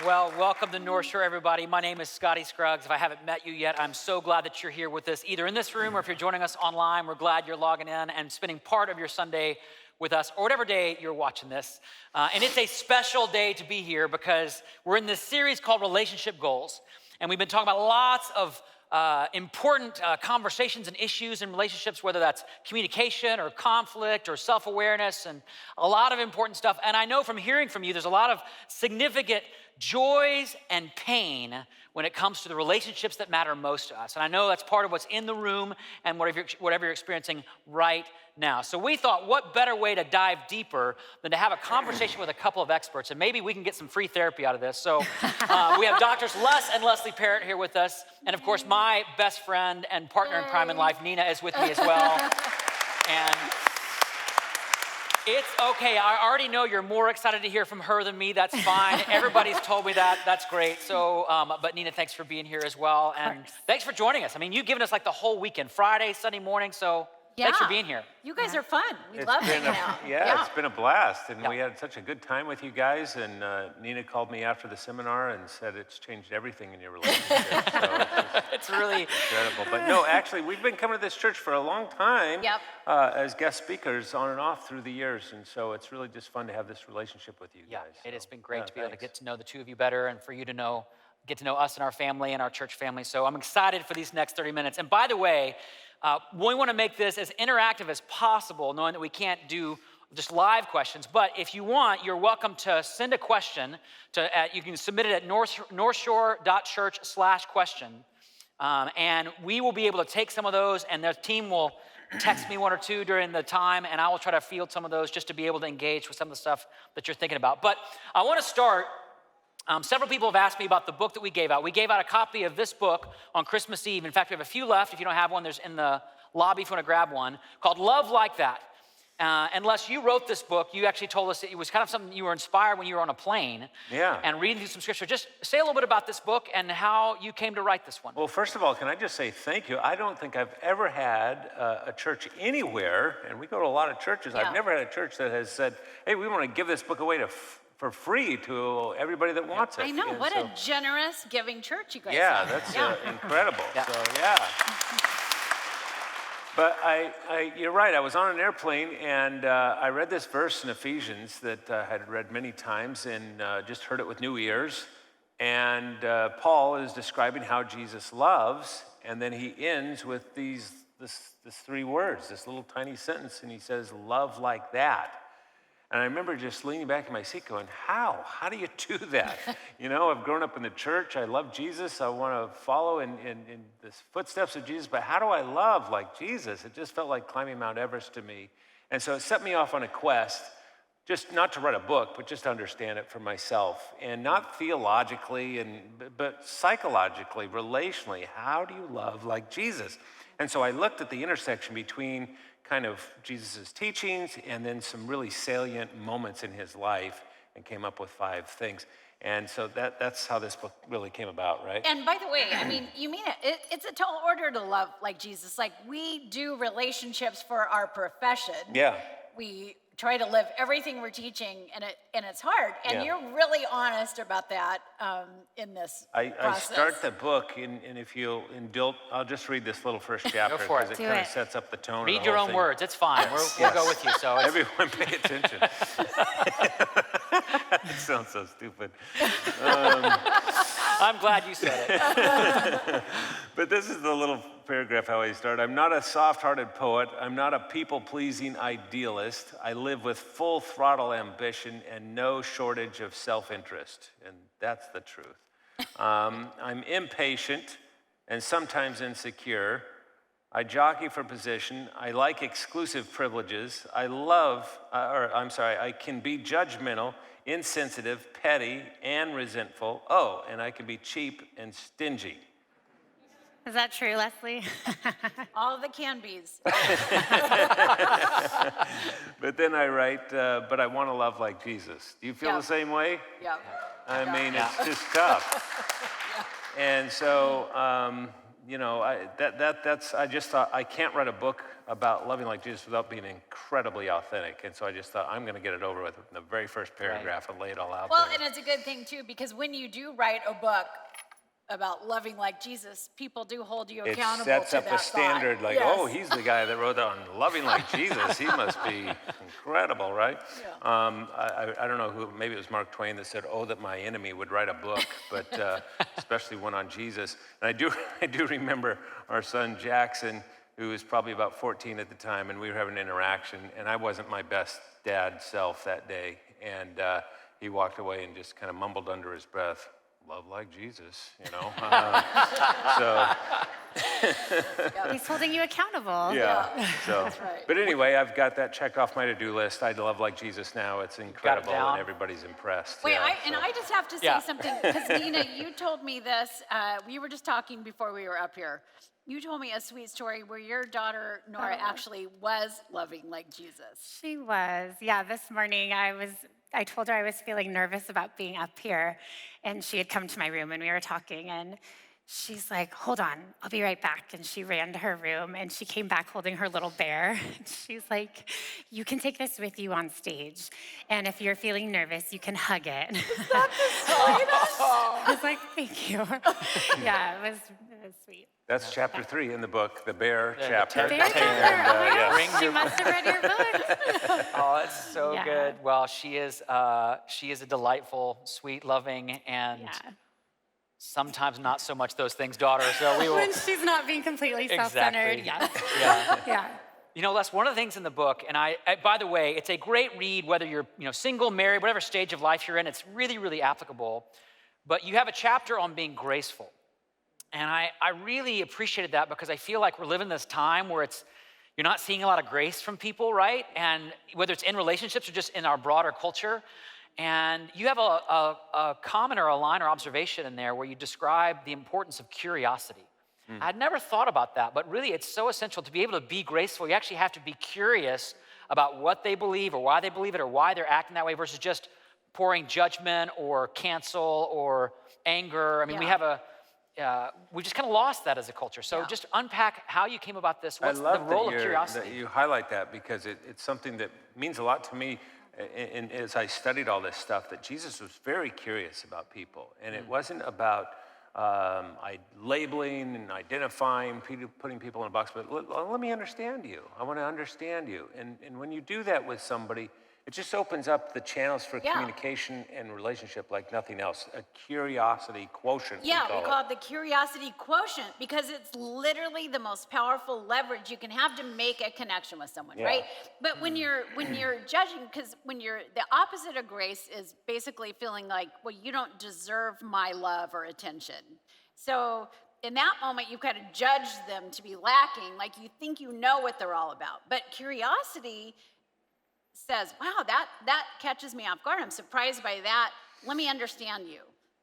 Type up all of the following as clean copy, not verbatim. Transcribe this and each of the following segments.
Well, welcome to North Shore, everybody. My name is Scotty Scruggs. If I haven't met you yet, I'm so glad that you're here with us, either in this room or if you're joining us online. We're glad you're logging in and spending part of your Sunday with us, or whatever day you're watching this. And it's a special day to be here because we're in this series called Relationship Goals. And we've been talking about lots of important conversations and issues in relationships, whether that's communication or conflict or self-awareness, and a lot of important stuff. And I know from hearing from you, there's a lot of significant joys and pain when it comes to the relationships that matter most to us. And I know that's part of what's in the room and whatever you're experiencing right now. So we thought, what better way to dive deeper than to have a conversation with a couple of experts, and maybe we can get some free therapy out of this. So we have Doctors Les and Leslie Parrot here with us, and of course, my best friend and partner in crime in life, Nina, is with me as well. And it's okay. I already know you're more excited to hear from her than me. That's fine. Everybody's told me that. That's great. So, but Nina, thanks for being here as well, and thanks for joining us. I mean, you've given us like the whole weekend, Friday, Sunday morning. So. Yeah. Thanks for being here. You guys are fun. We love hanging out. Yeah, it's been a blast. And we had such a good time with you guys. And Nina called me after the seminar and said it's changed everything in your relationship. So it's really incredible. But no, actually, we've been coming to this church for a long time as guest speakers on and off through the years. And so it's really just fun to have this relationship with you guys. It has been great to be able to get to know the two of you better and for you to get to know us and our family and our church family. So I'm excited for these next 30 minutes. And by the way, we want to make this as interactive as possible, knowing that we can't do just live questions. But if you want, you're welcome to send a question. You can submit it at northshore.church/question. And we will be able to take some of those, and the team will text me one or two during the time, and I will try to field some of those just to be able to engage with some of the stuff that you're thinking about. But I want to start. Several people have asked me about the book that we gave out. We gave out a copy of this book on Christmas Eve. In fact, we have a few left. If you don't have one, there's in the lobby if you want to grab one, called Love Like That. And Les, you wrote this book. You actually told us it was kind of something you were inspired when you were on a plane. Yeah. And reading through some scripture. Just say a little bit about this book and how you came to write this one. Well, first of all, can I just say thank you? I don't think I've ever had a church anywhere, and we go to a lot of churches. I've never had a church that has said, hey, we want to give this book away for free to everybody that wants it. I know, what a generous, giving church you guys are. That's Incredible. So, But you're right, I was on an airplane, and I read this verse in Ephesians that I had read many times and just heard it with new ears. And Paul is describing how Jesus loves, and then he ends with this three words, this little tiny sentence, and he says, love like that. And I remember just leaning back in my seat going, how? How do you do that? I've grown up in the church. I love Jesus. I want to follow in the footsteps of Jesus. But how do I love like Jesus? It just felt like climbing Mount Everest to me. And so it set me off on a quest, just not to write a book, but just to understand it for myself. And not theologically, but psychologically, relationally. How do you love like Jesus? And so I looked at the intersection between kind of Jesus's teachings and then some really salient moments in his life and came up with 5 things. And so that's how this book really came about, right? And by the way, I mean, you mean it. It's a tall order to love like Jesus. Like, we do relationships for our profession. Yeah. We try to live everything we're teaching, and it's hard. And you're really honest about that in this process. I start the book, and if you'll indulge, I'll just read this little first chapter because it kind of sets up the tone. Read your own words. It's fine. We'll go with you. So everyone pay attention. It sounds so stupid. I'm glad you said it. But this is the little paragraph how I start. I'm not a soft-hearted poet. I'm not a people-pleasing idealist. I live with full throttle ambition and no shortage of self-interest. And that's the truth. I'm impatient and sometimes insecure. I jockey for position. I like exclusive privileges. I can be judgmental, insensitive, petty, and resentful. Oh, and I can be cheap and stingy. Is that true, Leslie? All the can-bes. But then I write, but I want to love like Jesus. Do you feel the same way? Yeah. I mean, it's just tough. And so, I just thought I can't write a book about loving like Jesus without being incredibly authentic. And so I just thought I'm going to get it over with in the very first paragraph and lay it all out Well, there. and it's a good thing too, because when you do write a book about loving like Jesus, people do hold you accountable to that It sets up a standard thought. like, Yes. oh, he's the guy that wrote on loving like Jesus. He must be incredible, right? Yeah. I don't know who, maybe it was Mark Twain that said, oh, that my enemy would write a book, but especially one on Jesus. And I do remember our son Jackson, who was probably about 14 at the time, and we were having an interaction, and I wasn't my best dad self that day. And he walked away and just kind of mumbled under his breath, love like Jesus, He's holding you accountable. Yeah. So, That's right. but anyway, I've got that checked off my to-do list. I love like Jesus now. It's incredible, down? and everybody's impressed. Wait, yeah, I just have to say Yeah. something, because Nina, you told me this, we were just talking before we were up here. You told me a sweet story where your daughter, Nora, actually was loving like Jesus. She was. Yeah, this morning I told her I was feeling nervous about being up here, and she had come to my room and we were talking, and she's like, hold on, I'll be right back. And she ran to her room and she came back holding her little bear. She's like, you can take this with you on stage, and if you're feeling nervous, you can hug it. I was like, thank you. Yeah, it was sweet. That's chapter 3 in the book, the bear The chapter. Bear chapter. Oh my yes. gosh, she must have read your book. Oh, it's so Yeah. good. Well, she is a delightful, sweet, loving, and Yeah. sometimes not so much those things daughter. So we will. When she's not being completely self-centered, Exactly. yes. Yeah. Yeah. That you highlight that, because it's something that means a lot to me. And as I studied all this stuff, that Jesus was very curious about people. And it wasn't about labeling and identifying, putting people in a box, but let me understand you. I want to understand you. And when you do that with somebody, it just opens up the channels for communication and relationship like nothing else. A curiosity quotient. Yeah, we call it the curiosity quotient, because it's literally the most powerful leverage you can have to make a connection with someone, right? But when you're judging, because the opposite of grace is basically feeling like, well, you don't deserve my love or attention. So in that moment, you kind of judge them to be lacking, like you think you know what they're all about. But curiosity says, wow, that catches me off guard. I'm surprised by that. Let me understand you.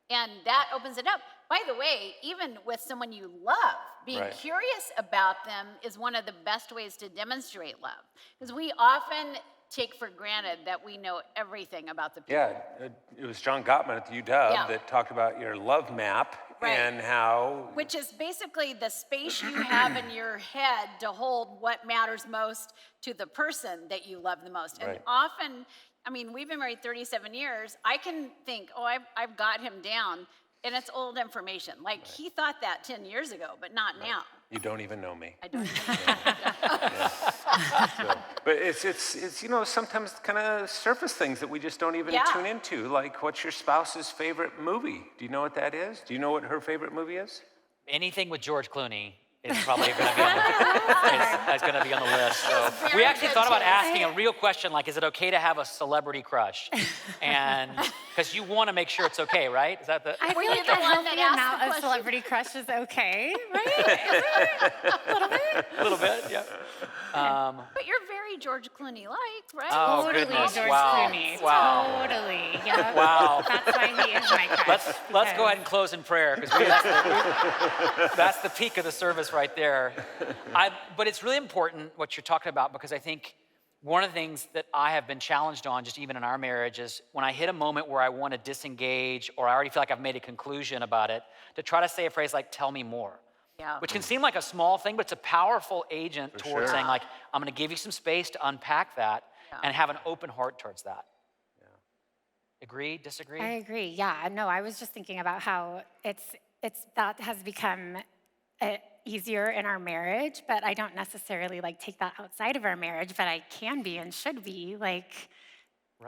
And that opens it up. By the way, even with someone you love, being curious about them is one of the best ways to demonstrate love. Because we often take for granted that we know everything about the people. Yeah, it was John Gottman at the UW that talked about your love map and how... Which is basically the space you have in your head to hold what matters most to the person that you love the most. And often, I mean, we've been married 37 years. I can think, oh, I've got him down. And it's old information. Like, he thought that 10 years ago, but not now. You don't even know me. I don't even know. But it's sometimes kind of surface things that we just don't even tune into. Like, what's your spouse's favorite movie? Do you know what that is? Do you know what her favorite movie is? Anything with George Clooney is probably going to be on the list. So we actually thought about asking a real question, like, is it okay to have a celebrity crush? And because you want to make sure it's okay, right? Is that the? I feel like the a one that healthy asked amount the of question? celebrity crush is okay, right? A little bit, yeah. But you're very George Clooney-like, right? Oh, Totally goodness. George Wow. Clooney. Wow. Totally. Yeah. Wow. That's why he is my crush. Let's go ahead and close in prayer, because that's the peak of the service right there. But it's really important what you're talking about, because I think one of the things that I have been challenged on, just even in our marriage, is when I hit a moment where I want to disengage or I already feel like I've made a conclusion about it, to try to say a phrase like, tell me more. Yeah. which can seem like a small thing, but it's a powerful agent towards sure. saying like, I'm gonna give you some space to unpack that and have an open heart towards that. Agree, disagree? I agree. Yeah, no, I was just thinking about how it's that has become easier in our marriage, but I don't necessarily like take that outside of our marriage, but I can be and should be like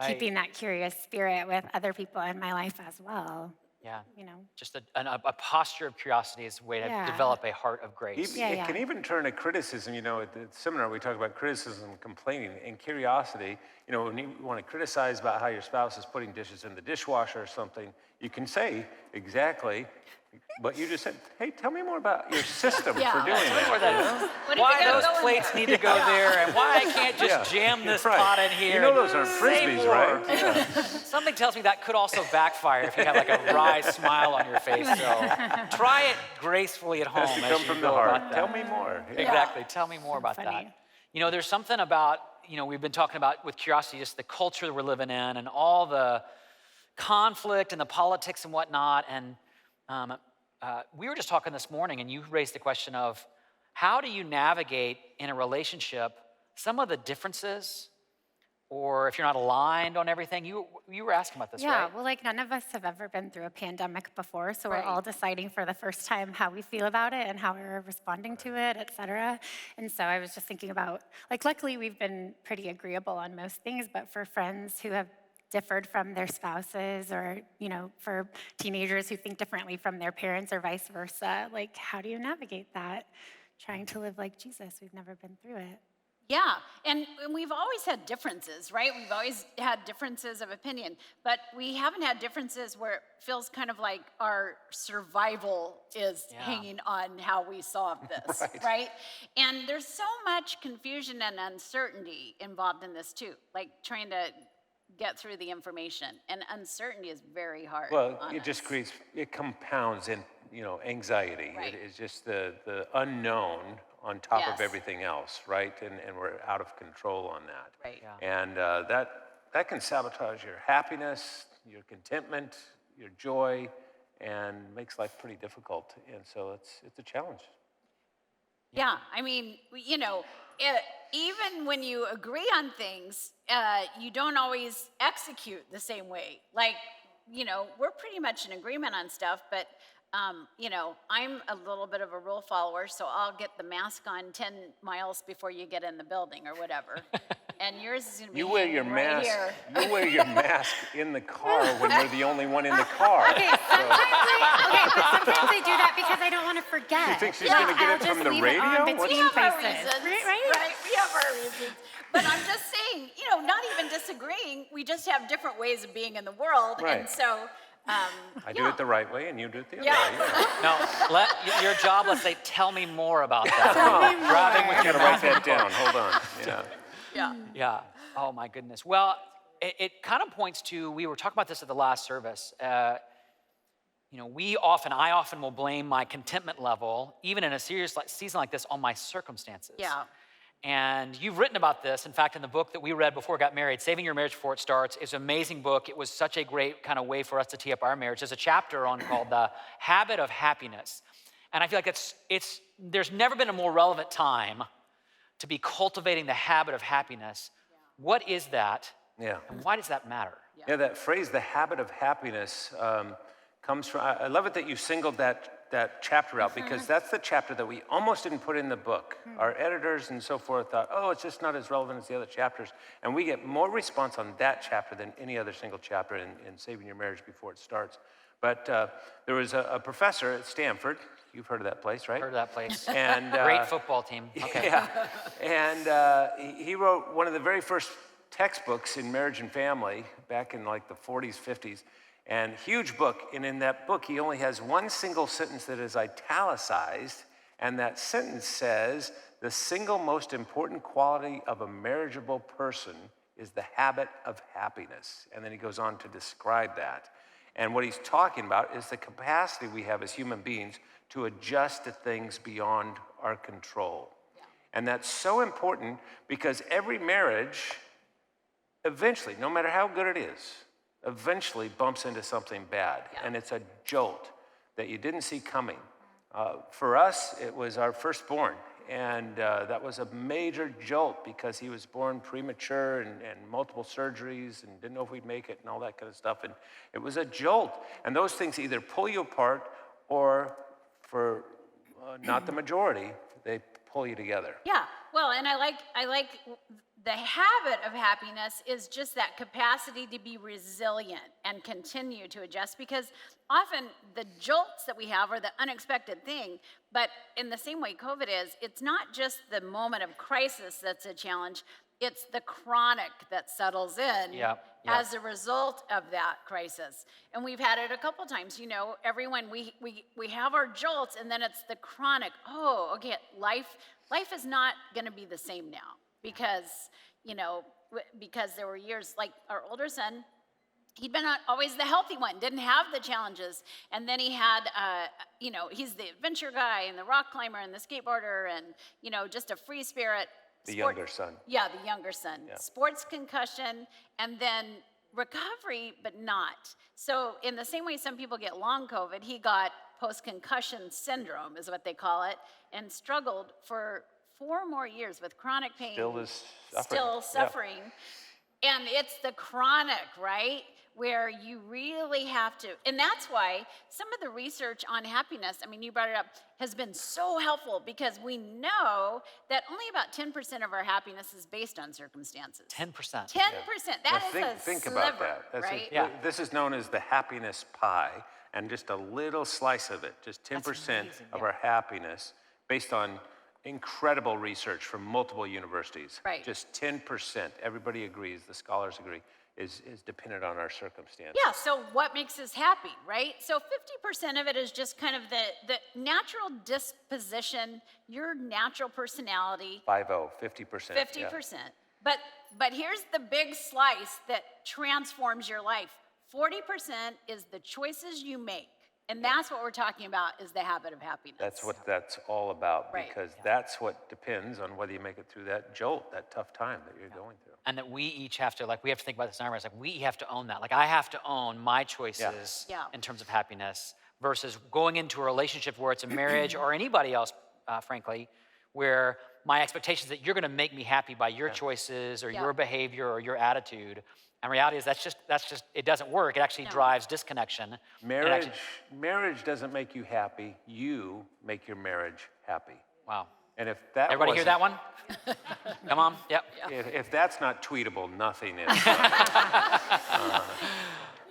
keeping that curious spirit with other people in my life as well. Yeah. You know. Just a posture of curiosity is a way to develop a heart of grace. It can even turn to criticism. You know, at the seminar we talk about criticism, complaining, and curiosity. You know, when you want to criticize about how your spouse is putting dishes in the dishwasher or something, you can say exactly what you just said. Hey, tell me more about your system for doing that. Why those plates need to go there, and why I can't just jam this pot in here. You know those aren't frisbees, right? Yeah. Something tells me that could also backfire if you have like a wry smile on your face. So try it gracefully at home. Has to come from the heart. Tell me more. Exactly. Tell me more about that. You know, there's something about, you know, we've been talking about with curiosity, just the culture that we're living in and all the conflict and the politics and whatnot. And we were just talking this morning, and you raised the question of how do you navigate in a relationship some of the differences, or if you're not aligned on everything. You were asking about this, right? Yeah, well, like none of us have ever been through a pandemic before, so we're all deciding for the first time how we feel about it and how we're responding to it, et cetera. And so I was just thinking about, like, luckily we've been pretty agreeable on most things, but for friends who have differed from their spouses, or, you know, for teenagers who think differently from their parents or vice versa, like, how do you navigate that? Trying to live like Jesus, we've never been through it. Yeah, and we've always had differences, right? We've always had differences of opinion, but we haven't had differences where it feels kind of like our survival is hanging on how we solve this, right? And there's so much confusion and uncertainty involved in this too, like trying to get through the information, and uncertainty is very hard. Well, it just it compounds in, you know, anxiety. Right. It is just the unknown on top of everything else, right? And we're out of control on that. Right. Yeah. And that can sabotage your happiness, your contentment, your joy, and makes life pretty difficult. And so it's a challenge. Yeah, I mean, you know, even when you agree on things, you don't always execute the same way. Like, you know, we're pretty much in agreement on stuff, but you know, I'm a little bit of a rule follower, so I'll get the mask on 10 miles before you get in the building or whatever. And yours is going to be You wear your right mask. here. You wear your mask in the car when you're the only one in the car. Okay, but sometimes I do that because I don't want to forget. You think she's going to get it from the radio? We Between have our places, reasons, right? We have our reasons. But I'm just saying, you know, not even disagreeing, we just have different ways of being in the world. Right. And so, I do it the right way, and you do it the other way. No, your job, let's say, tell me more about that. Driving with I your got to write mask that down. Hold on. Yeah. Yeah. Yeah. Oh my goodness. Well, it kind of points to, we were talking about this at the last service. You know, I often will blame my contentment level, even in a serious season like this, on my circumstances. Yeah. And you've written about this. In fact, in the book that we read before we got married, Saving Your Marriage Before It Starts, is an amazing book. It was such a great kind of way for us to tee up our marriage. There's a chapter on called The Habit of Happiness. And I feel like there's never been a more relevant time to be cultivating the habit of happiness. Yeah. What is that? Yeah. And why does that matter? Yeah, that phrase, the habit of happiness, comes from, I love it that you singled that chapter out, because that's the chapter that we almost didn't put in the book. Our editors and so forth thought, oh, it's just not as relevant as the other chapters. And we get more response on that chapter than any other single chapter in Saving Your Marriage Before It Starts. But there was a professor at Stanford. You've heard of that place, right? Heard of that place. And great football team. Okay. Yeah. And he wrote one of the very first textbooks in marriage and family back in like the 40s, 50s. And huge book, and in that book, he only has one single sentence that is italicized, and that sentence says, the single most important quality of a marriageable person is the habit of happiness. And then he goes on to describe that. And what he's talking about is the capacity we have as human beings to adjust to things beyond our control. Yeah. And that's so important because every marriage, eventually, no matter how good it is, eventually bumps into something bad. Yeah. And it's a jolt that you didn't see coming. For us, it was our firstborn. And that was a major jolt because he was born premature and multiple surgeries and didn't know if we'd make it and all that kind of stuff. And it was a jolt. And those things either pull you apart or, for not the majority, they pull you together. Yeah, well, and I like the habit of happiness is just that capacity to be resilient and continue to adjust, because often the jolts that we have are the unexpected thing, but in the same way COVID is, it's not just the moment of crisis that's a challenge, it's the chronic that settles in as a result of that crisis. And we've had it a couple times, everyone, we have our jolts, and then it's the chronic, okay, life is not gonna be the same now, because, because there were years, like our older son, he'd been always the healthy one, didn't have the challenges. And then he had, he's the adventure guy and the rock climber and the skateboarder and, just a free spirit. The younger son. Yeah, the younger son. Yeah. Sports concussion and then recovery, but not. So in the same way some people get long COVID, he got post-concussion syndrome is what they call it, and struggled for 4 more years with chronic pain. Still suffering. And it's the chronic, right? Where you really have to, and that's why some of the research on happiness, you brought it up, has been so helpful, because we know that only about 10% of our happiness is based on circumstances. 10%. 10%. That is a think sliver, about that. right? This is known as the happiness pie, and just a little slice of it, just 10% of our happiness, based on incredible research from multiple universities. Right. Just 10%, everybody agrees, the scholars agree, is dependent on our circumstances. Yeah, so what makes us happy, right? So 50% of it is just kind of the natural disposition, your natural personality. 50%. 50%. Yeah. But here's the big slice that transforms your life. 40% is the choices you make. And that's what we're talking about, is the habit of happiness. That's what that's all about, Right. because that's what depends on whether you make it through that jolt, that tough time that you're going through. And that we each have to, we have to think about this in our lives, we have to own that. I have to own my choices in terms of happiness, versus going into a relationship where it's a marriage or anybody else, frankly, where my expectation is that you're gonna make me happy by your choices or your behavior or your attitude. And reality is that's just it doesn't work. It actually drives disconnection. Marriage doesn't make you happy. You make your marriage happy. Wow. And if that Everybody hear that one? Come on. Yep. If that's not tweetable, nothing is.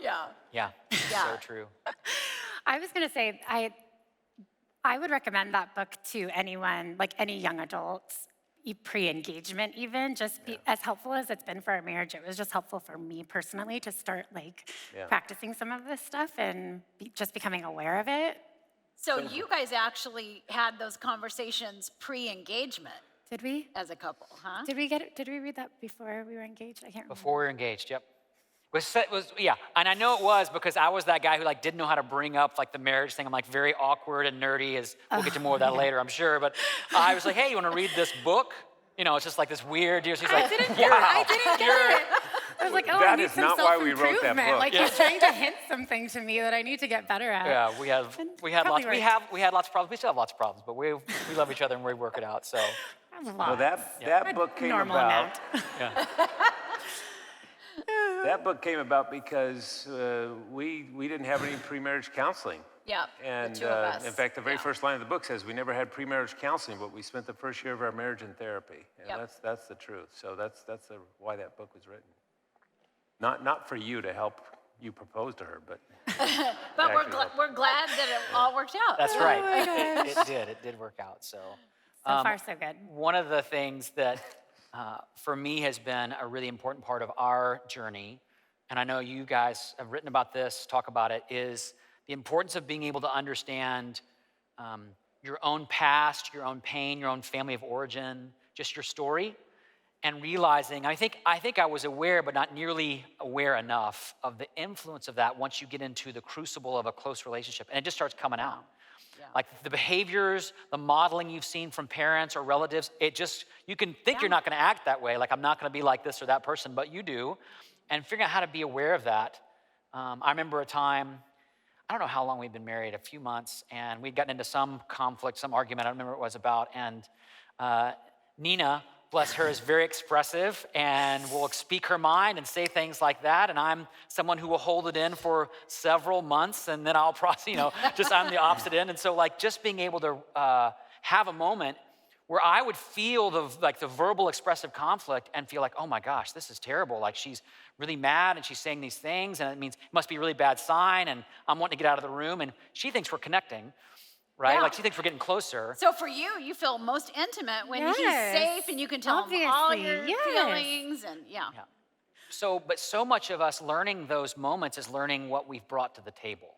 Yeah. So true. I was going to say, I would recommend that book to anyone, any young adults, pre-engagement even, as helpful as it's been for our marriage. It was just helpful for me personally to start practicing some of this stuff and just becoming aware of it. So you guys actually had those conversations pre-engagement. Did we? As a couple, huh? Did we read that before we were engaged? I can't remember. Before we were engaged, yep. And I know it was because I was that guy who didn't know how to bring up the marriage thing. I'm very awkward and nerdy, as we'll get to more of that later, I'm sure. But I was like, hey, you want to read this book? It's just this weird deal. She's I didn't get it. I was like, that I need is some not why we wrote that self-improvement. book. He's trying to hint something to me that I need to get better at. Yeah, we had lots of problems. We still have lots of problems, but we love each other and we work it out. So well, that book came about. That book came about because we didn't have any pre-marriage counseling. Yeah, and the two of us. In fact, the very first line of the book says we never had pre-marriage counseling, but we spent the first year of our marriage in therapy. And that's the truth. So that's why that book was written. Not for you to help you propose to her, but but we're glad that it all worked out. That's right. It did work out. So far so good. One of the things that for me has been a really important part of our journey, and I know you guys have written about this, talk about it, is the importance of being able to understand your own past, your own pain, your own family of origin, just your story, and realizing, I think I was aware, but not nearly aware enough of the influence of that once you get into the crucible of a close relationship, and it just starts coming out. Yeah. The behaviors, the modeling you've seen from parents or relatives, you can think you're not gonna act that way, I'm not gonna be like this or that person, but you do, and figuring out how to be aware of that. I remember a time, I don't know how long we'd been married, a few months, and we'd gotten into some conflict, some argument, I don't remember what it was about, and Nina, bless her, is very expressive and will speak her mind and say things like that, and I'm someone who will hold it in for several months, and then I'll process, just I'm the opposite end, and so like just being able to have a moment where I would feel the verbal expressive conflict and feel like, oh my gosh, this is terrible. Like she's really mad and she's saying these things and it means it must be a really bad sign and I'm wanting to get out of the room and she thinks we're connecting, right? Yeah. Like she thinks we're getting closer. So for you feel most intimate when he's safe and you can tell him all your feelings and Yeah. But so much of us learning those moments is learning what we've brought to the table.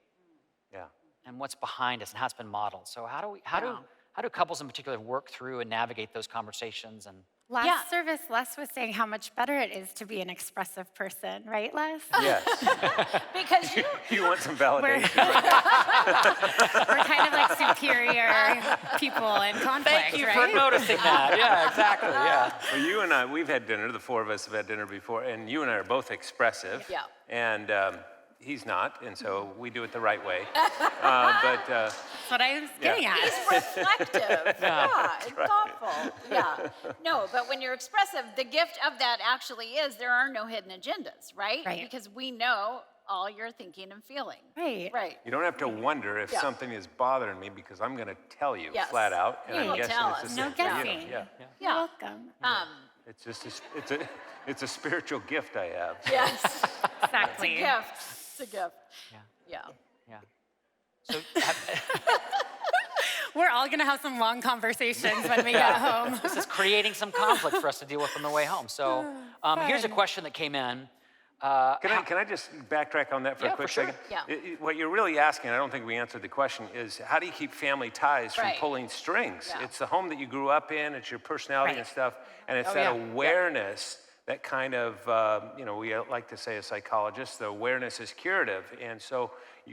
Yeah. And what's behind us and how it's been modeled. So how do couples in particular work through and navigate those conversations? And Last service, Les was saying how much better it is to be an expressive person, right, Les? Yes. because You want some validation. We're kind of like superior people in conflict, thank you right? for noticing that. Yeah, exactly. Yeah. Well, you and I, we've had dinner. The four of us have had dinner before, and you and I are both expressive. Yeah. And he's not, and so we do it the right way. That's what I was getting at. he's reflective. Yeah, it's thoughtful. Yeah. No, but when you're expressive, the gift of that actually is there are no hidden agendas, right? Right. Because we know all you're thinking and feeling. Right. Right. You don't have to wonder if Yeah. something is bothering me because I'm going to tell you Yes. flat out, and You I'm will guessing tell it's the us. same No for you. guessing. Yeah. You're Yeah. welcome. It's just it's a spiritual gift I have. Yes. Exactly. It's a gift. Yeah. So We're all going to have some long conversations when we get home. this is creating some conflict for us to deal with on the way home. So here's a Fun. question that came in. Can I just backtrack on that for Yeah, a quick for sure. second? Yeah. What you're really asking, I don't think we answered the question, is how do you keep family ties from Right. pulling strings? Yeah. It's the home that you grew up in, it's your personality Right. and stuff, and it's Oh, that yeah. awareness that kind of, we like to say as psychologists, the awareness is curative, and so,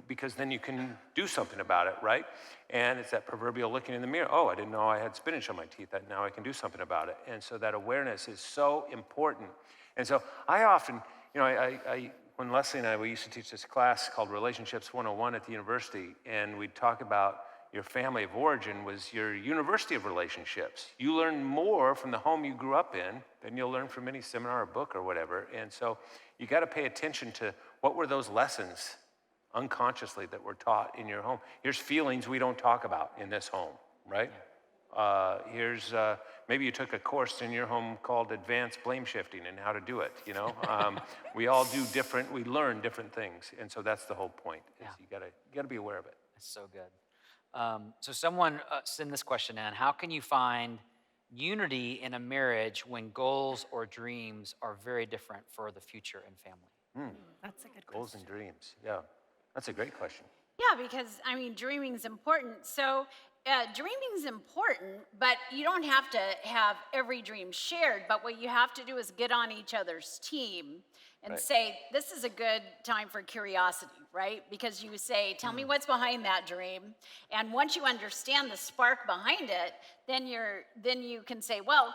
because then you can do something about it, right? And it's that proverbial looking in the mirror. Oh, I didn't know I had spinach on my teeth. Now I can do something about it. And so that awareness is so important. And so I often, when Leslie and we used to teach this class called Relationships 101 at the university, and we'd talk about your family of origin was your university of relationships. You learn more from the home you grew up in than you'll learn from any seminar or book or whatever. And so you got to pay attention to what were those lessons unconsciously that were taught in your home. Here's feelings we don't talk about in this home, right? Here's maybe you took a course in your home called advanced blame shifting and how to do it. We all do different. We learn different things, and so that's the whole point. Is you gotta be aware of it. That's so good. So someone send this question in. How can you find unity in a marriage when goals or dreams are very different for the future and family? That's a good Goals question. and dreams. Yeah, that's a great question. Yeah, because dreaming's important. So dreaming's important, but you don't have to have every dream shared. But what you have to do is get on each other's team and Right. say, this is a good time for curiosity, right? Because you say, tell me what's behind that dream. And once you understand the spark behind it, then you can say, well,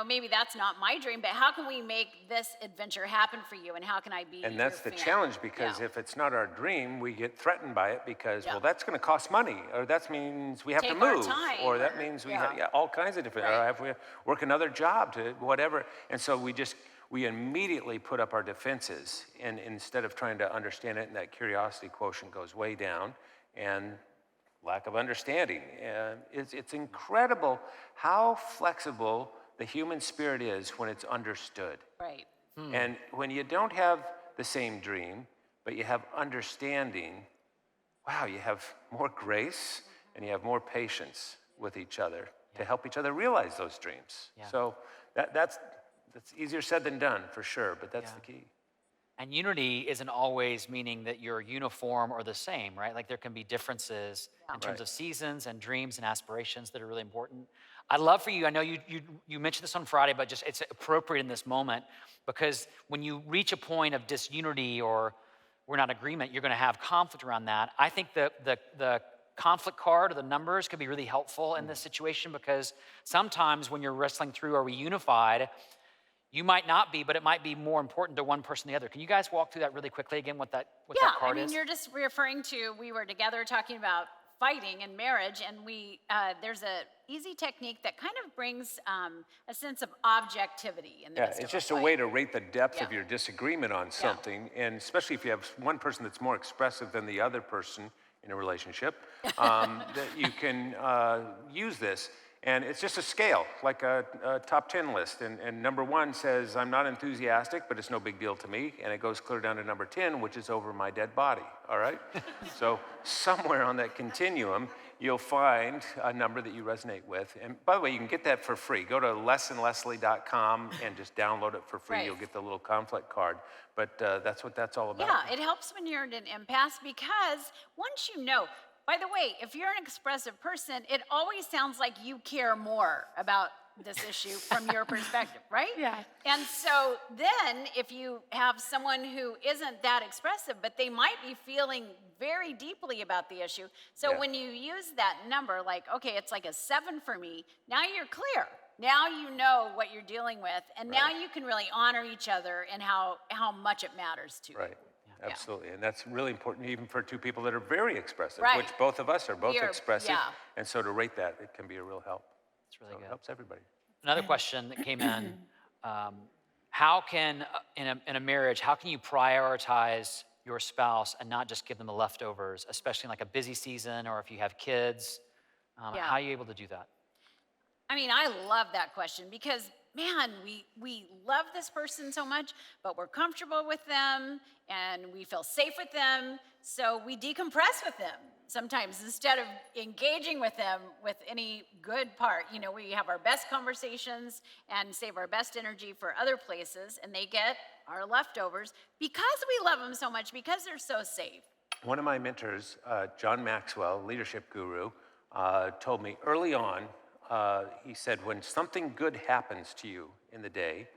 maybe that's not my dream, but how can we make this adventure happen for you? And how can I be And that's the your fan? challenge, because Yeah. if it's not our dream, we get threatened by it because, Yeah. well, that's going to cost money, or that means we have Take to our move, time, or that or- means we yeah. have all kinds of different, or Right. have we work another job to whatever. And so we immediately put up our defenses, and instead of trying to understand it, and that curiosity quotient goes way down, and lack of understanding. It's incredible how flexible the human spirit is when it's understood. Right. And when you don't have the same dream, but you have understanding, wow, you have more grace and you have more patience with each other to help each other realize those dreams. Yeah. So that's easier said than done, for sure, but that's the key. And unity isn't always meaning that you're uniform or the same, right? Like there can be differences in terms Right. of seasons and dreams and aspirations that are really important. I'd love for you, I know you mentioned this on Friday, but just it's appropriate in this moment because when you reach a point of disunity or we're not in agreement, you're gonna have conflict around that. I think the conflict card or the numbers could be really helpful in this situation because sometimes when you're wrestling through are we unified, you might not be, but it might be more important to one person than the other. Can you guys walk through that really quickly again, what that card is? You're just referring to, we were together talking about fighting in marriage, and there's a easy technique that kind of brings a sense of objectivity in the midst It's of just a a fight. way to rate the depth of your disagreement on something, and especially if you have one person that's more expressive than the other person in a relationship, that you can use this. And it's just a scale, like a top 10 list. And number 1 says, I'm not enthusiastic, but it's no big deal to me. And it goes clear down to number 10, which is over my dead body, all right? So somewhere on that continuum, you'll find a number that you resonate with. And by the way, you can get that for free. Go to lessonleslie.com and just download it for free. Right. You'll get the little conflict card. But that's what that's all about. Yeah, it helps when you're in an impasse, because once you know, by the way, if you're an expressive person, it always sounds like you care more about this issue from your perspective, right? Yeah. And so then if you have someone who isn't that expressive, but they might be feeling very deeply about the issue. So when you use that number, like, okay, it's like a 7 for me, now you're clear. Now you know what you're dealing with, and now you can really honor each other and how much it matters to you. Right. Absolutely, and that's really important even for two people that are very expressive, Right. which both of us are both We are, expressive, yeah. and so to rate that, it can be a real help. It's really So it good. helps everybody. Another question that came in, how can, in a marriage, how can you prioritize your spouse and not just give them the leftovers, especially in like a busy season or if you have kids? How are you able to do that? I mean, I love that question because, man, we love this person so much, but we're comfortable with them and we feel safe with them, so we decompress with them sometimes instead of engaging with them with any good part. You know, we have our best conversations and save our best energy for other places, and they get our leftovers because we love them so much, because they're so safe. One of my mentors, John Maxwell, leadership guru, told me early on, he said, when something good happens to you in the day,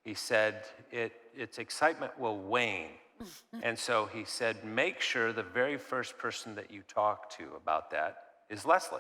he said, its excitement will wane. And so he said, make sure the very first person that you talk to about that is Leslie.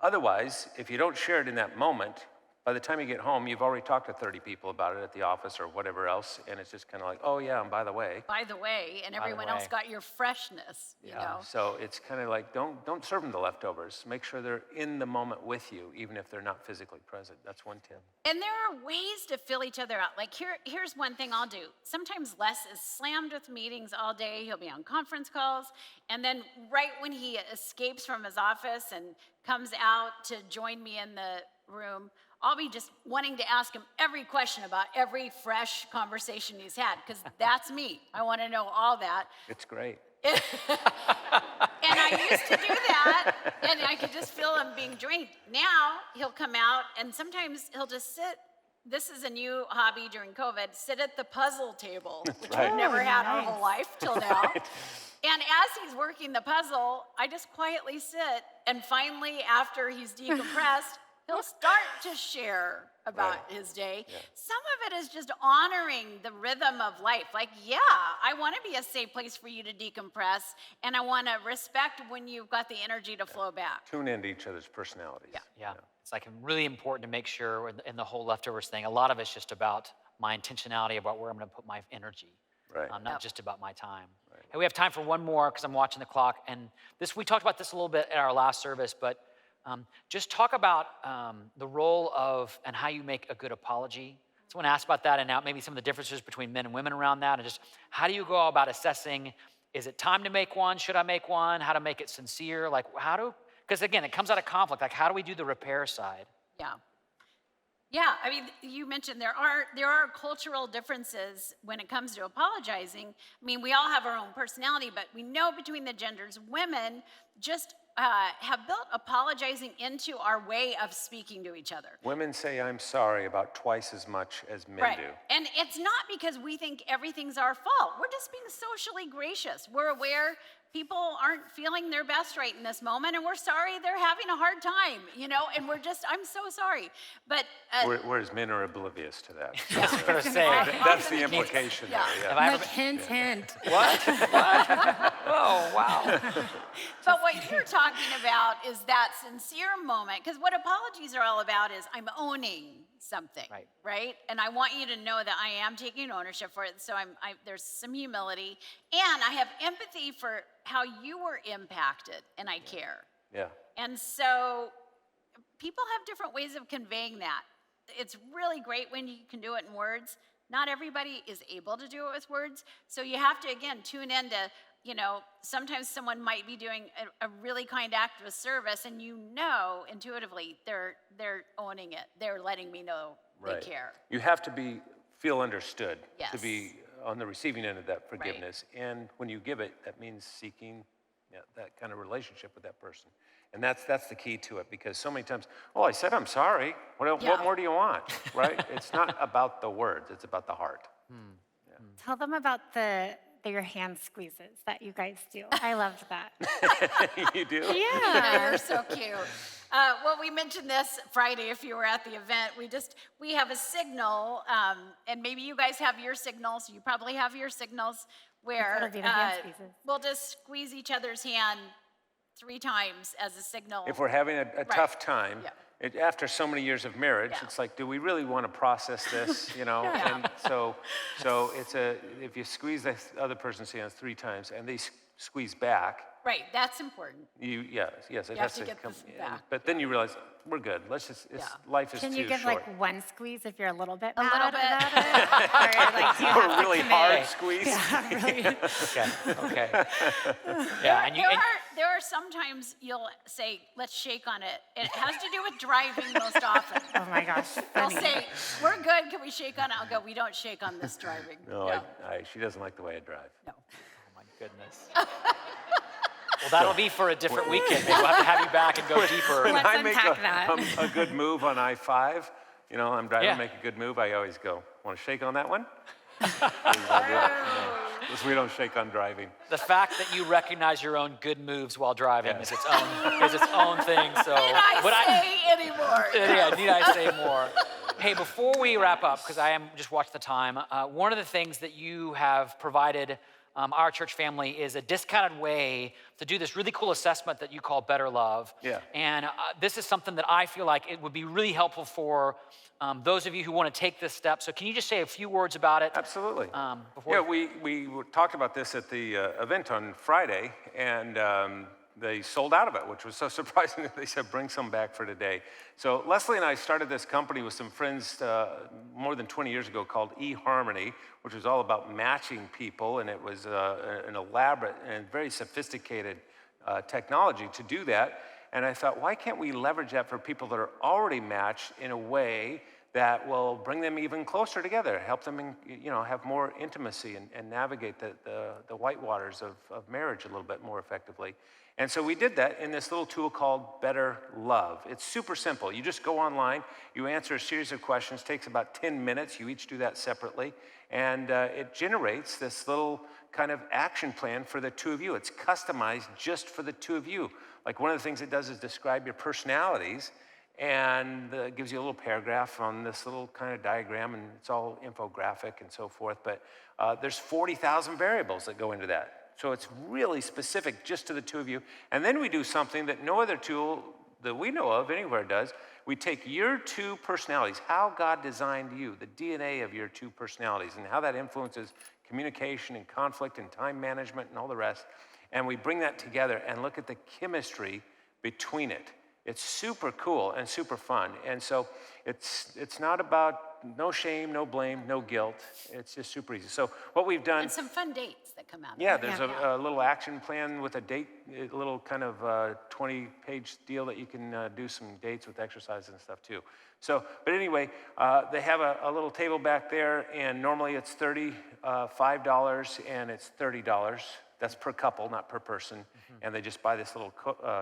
Otherwise, if you don't share it in that moment, by the time you get home, you've already talked to 30 people about it at the office or whatever else, and it's just kind of like, oh yeah, and by the way. By the way, and everyone else got your freshness, you know. So it's kind of like, don't serve them the leftovers. Make sure they're in the moment with you, even if they're not physically present. That's one tip. And there are ways to fill each other out. Like here's one thing I'll do. Sometimes Les is slammed with meetings all day. He'll be on conference calls. And then right when he escapes from his office and comes out to join me in the room, I'll be just wanting to ask him every question about every fresh conversation he's had, because that's me. I want to know all that. It's great. And I used to do that, and I could just feel him being drained. Now he'll come out, and sometimes he'll just sit. This is a new hobby during COVID, sit at the puzzle table, which we've never had our whole life till now. And as he's working the puzzle, I just quietly sit, and finally, after he's decompressed, he'll start to share about his day. Some of it is just honoring the rhythm of life. Like, yeah, I want to be a safe place for you to decompress, and I want to respect when you've got the energy to flow back. Tune into each other's personalities. Yeah. It's like really important to make sure in the whole leftovers thing, a lot of it's just about my intentionality about where I'm going to put my energy. Right. Not just about my time. Right. Hey, we have time for one more because I'm watching the clock. And we talked about this a little bit at our last service, but just talk about the role of and how you make a good apology. Someone asked about that, and now maybe some of the differences between men and women around that, and just how do you go about assessing, is it time to make one? Should I make one? How to make it sincere? Like because again, it comes out of conflict. Like how do we do the repair side? Yeah, I mean, you mentioned there are cultural differences when it comes to apologizing. I mean, we all have our own personality, but we know between the genders, women just have built apologizing into our way of speaking to each other. Women say I'm sorry about twice as much as men do. And it's not because we think everything's our fault. We're just being socially gracious. We're aware people aren't feeling their best right in this moment, and we're sorry they're having a hard time, you know, and I'm so sorry. But whereas men are oblivious to that. That's what I was saying. That's the implication there. Yeah. Hint. What? Oh, wow. But what you're talking about is that sincere moment, because what apologies are all about is I'm owning something, Right. right? And I want you to know that I am taking ownership for it. So there's some humility, and I have empathy for how you were impacted, and I care. Yeah. And so people have different ways of conveying that. It's really great when you can do it in words. Not everybody is able to do it with words. So you have to, again, tune into, sometimes someone might be doing a really kind act of service, and intuitively they're owning it. They're letting me know they care. You have to feel understood to Yes. be on the receiving end of that forgiveness. And when you give it, that means seeking that kind of relationship with that person. And that's the key to it, because so many times, I said I'm sorry. What more do you want, right? It's not about the words, it's about the heart. Tell them about your hand squeezes that you guys do. I loved that. You do? Yeah. You're so cute. Well, we mentioned this Friday if you were at the event. We have a signal, and maybe you guys have your signals. You probably have your signals where That'll be the hand squeezes. we'll just squeeze each other's hand 3 times as a signal. If we're having a tough time, after so many years of marriage, Yeah. it's like, do we really want to process this, And so if you squeeze the other person's hands 3 times and they squeeze back. Right, that's important. Yes, it You has have to get this back. But then you realize, we're good. Life is Can too you give short. like one squeeze if you're a little bit A mad little bit. about it? Or like, do you have A to really commit? hard squeeze. Yeah, really. Okay. Yeah, and There are sometimes you'll say, let's shake on it. It has to do with driving most often. Oh my gosh. They'll funny. say, we're good, can we shake on it? I'll go, we don't shake on this driving. No, she doesn't like the way I drive. No. Oh my goodness. Well, that'll be for a different weekend. Maybe we'll have to have you back and go deeper. Let's I make unpack that. a good move on I-5, I'm driving, Yeah. make a good move, I always go, want to shake on that one? Because we don't shake on driving. The fact that you recognize your own good moves while driving is its own thing. So, Need I say anymore? Yeah, need I say more? Hey, before we wrap up, because I am just watch the time, one of the things that you have provided our church family is a discounted way to do this really cool assessment that you call Better Love. Yeah. And this is something that I feel like it would be really helpful for those of you who want to take this step. So can you just say a few words about it? Absolutely. Before We talked about this at the event on Friday, and they sold out of it, which was so surprising that they said, bring some back for today. So Leslie and I started this company with some friends more than 20 years ago called eHarmony, which was all about matching people, and it was an elaborate and very sophisticated technology to do that. And I thought, why can't we leverage that for people that are already matched in a way that will bring them even closer together, help them, have more intimacy and navigate the white waters of marriage a little bit more effectively. And so we did that in this little tool called Better Love. It's super simple. You just go online, you answer a series of questions, takes about 10 minutes. You each do that separately. And it generates this little kind of action plan for the 2 of you. It's customized just for the 2 of you. Like one of the things it does is describe your personalities, and gives you a little paragraph on this little kind of diagram, and it's all infographic and so forth. But there's 40,000 variables that go into that. So it's really specific just to the 2 of you. And then we do something that no other tool that we know of anywhere does. We take your 2 personalities, how God designed you, the DNA of your 2 personalities, and how that influences communication and conflict and time management and all the rest. And we bring that together and look at the chemistry between it. It's super cool and super fun. And so it's not about no shame, no blame, no guilt. It's just super easy. So what we've done... And some fun dates that come out of Yeah, it. there's a little action plan with a date, a little kind of 20-page deal that you can do some dates with exercises and stuff too. So, but anyway, they have a little table back there, and normally it's $35 and it's $30. That's per couple, not per person. Mm-hmm. And they just buy this little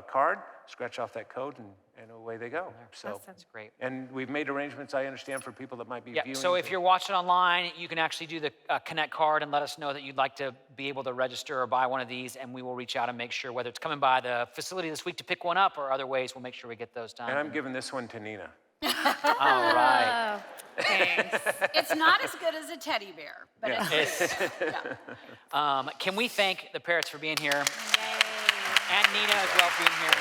card, scratch off that code, and away they go. So that's great. And we've made arrangements, I understand, for people that might be viewing. So if you're watching online, you can actually do the Connect card and let us know that you'd like to be able to register or buy one of these, and we will reach out and make sure, whether it's coming by the facility this week to pick one up or other ways, we'll make sure we get those done. And I'm giving this one to Nina. All right. Oh, thanks. It's not as good as a teddy bear, but Yeah. it's yeah. Can we thank the Parrots for being here, Yay. and Nina as well for being here?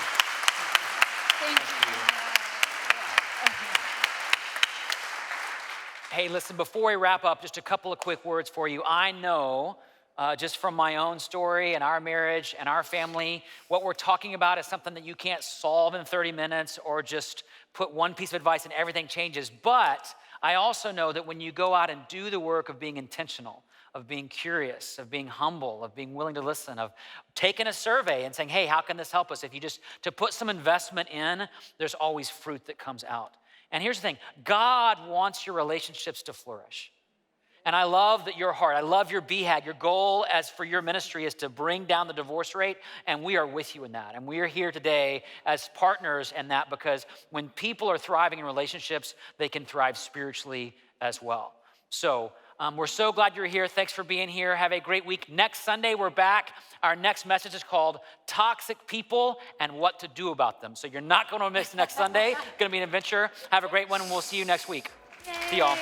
Thank you. Hey, listen, before we wrap up, just a couple of quick words for you. I know, just from my own story and our marriage and our family, what we're talking about is something that you can't solve in 30 minutes or just put one piece of advice and everything changes. But I also know that when you go out and do the work of being intentional, of being curious, of being humble, of being willing to listen, of taking a survey and saying, hey, how can this help us? If you just, to put some investment in, there's always fruit that comes out. And here's the thing, God wants your relationships to flourish. And I love that your heart, I love your BHAG, your goal as for your ministry is to bring down the divorce rate, and we are with you in that. And we are here today as partners in that because when people are thriving in relationships, they can thrive spiritually as well. So we're so glad you're here. Thanks for being here. Have a great week. Next Sunday, we're back. Our next message is called Toxic People and What to Do About Them. So you're not going to miss next Sunday. It's going to be an adventure. Have a great one, and we'll see you next week. See y'all.